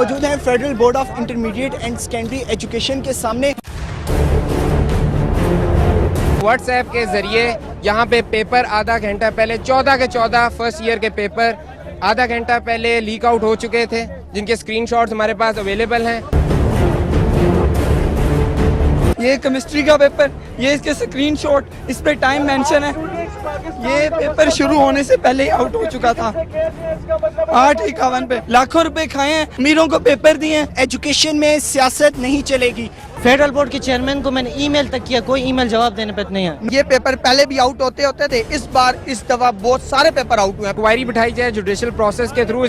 मौजूद हैं federal board of intermediate and secondary education के सामने। व्हाट्सएप के ज़रिए यहाँ पे पेपर आधा घंटा पहले 14 के 14 फर्स्ट ईयर के पेपर आधा घंटा पहले लीक आउट हो चुके थे, जिनके स्क्रीनशॉट्स हमारे पास अवेलेबल हैं। ये केमिस्ट्री का पेपर, ये इसके स्क्रीनशॉट, इस पे टाइम मेंशन है। ये पेपर शुरू होने से पहले ही आउट हो चुका था। 8:51 पे लाखों रुपए खाए हैं, अमीरों को पेपर दिए हैं। एजुकेशन में सियासत नहीं चलेगी। फेडरल बोर्ड के चेयरमैन को मैंने ईमेल तक किया, कोई ईमेल जवाब देने पर नहीं है। ये पेपर पहले भी आउट होते थे, इस बार इस दफा बहुत सारे पेपर आउट हुए हैं। इंक्वायरी बिठाई जाए जुडिशल प्रोसेस के थ्रू।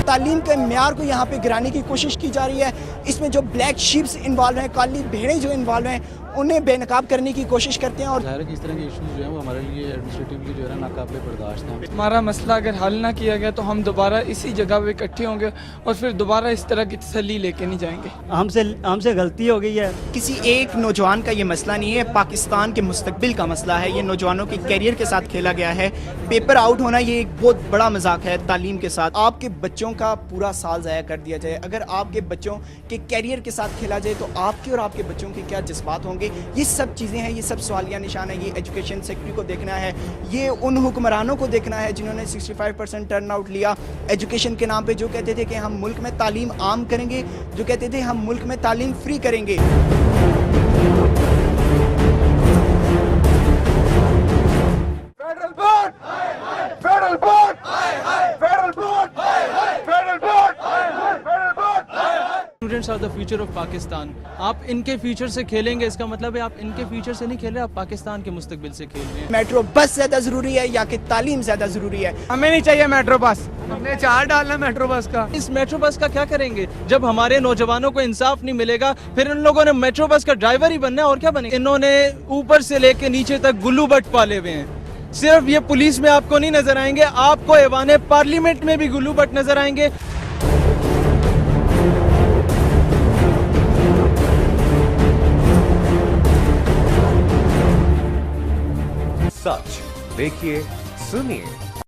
तालीम के म्यार को यहाँ पे गिराने की कोशिश की जा रही है। इसमें जो ब्लैक शीप्स इन्वॉल्व हैं, काली भेड़ें जो इन्वॉल्व हैं, उन्हें बेनकाब करने की कोशिश करते हैं। और ज़ाहिर है कि इस तरह के इश्यूज जो हैं वो हमारे लिए एडमिनिस्ट्रेटिवली जो है ना नाकाबिले बर्दाश्त हैं। हमारा मसला अगर हल ना किया गया तो हम दोबारा इसी जगह पे इकट्ठे होंगे और फिर दोबारा इस तरह की तसल्ली लेके नहीं जाएंगे। हमसे गलती हो गई है। किसी एक नौजवान का ये मसला नहीं है, पाकिस्तान के मुस्तकबिल का मसला है। ये नौजवानों के कैरियर के साथ खेला गया है। पेपर आउट होना ये एक बहुत बड़ा मजाक है तालीम के साथ। आपके बच्चों का पूरा साल ज़ाया कर दिया जाए, अगर आपके बच्चों के कैरियर के साथ खेला जाए तो आपके और आपके बच्चों के क्या जज्बात होंगे। ये सब चीज़ें हैं, ये सब सवालिया निशान है। ये एजुकेशन सेक्टर को देखना है, ये उन हुक्मरानों को देखना है जिन्होंने 65% टर्न आउट लिया एजुकेशन के नाम पे, जो कहते थे कि हम मुल्क में तालीम आम करेंगे, जो कहते थे हम मुल्क में तालीम फ्री करेंगे। Students are the future of Pakistan. आप इनके फ्यूचर से खेलेंगे, इसका मतलब है आप इनके फ्यूचर से नहीं खेल रहे, आप पाकिस्तान के मुस्तकबिल से खेल रहे हैं। मेट्रो बस ज्यादा जरूरी है या कि तालीम ज्यादा जरूरी है? हमें नहीं चाहिए मेट्रो बस, हमने 4 डालना मेट्रो बस का। इस मेट्रो बस का क्या करेंगे जब हमारे नौजवानों को इंसाफ नहीं मिलेगा? फिर इन लोगों ने मेट्रो बस का ड्राइवर ही बनना है और क्या बनेगा? इन्होंने ऊपर से लेके नीचे तक गुल्लू बट पाले हुए हैं। सिर्फ ये पुलिस में आपको नहीं नजर आएंगे, आपको ऐवाने पार्लियामेंट में भी गुल्लू बट नजर आएंगे। सच देखिए, सुनिए,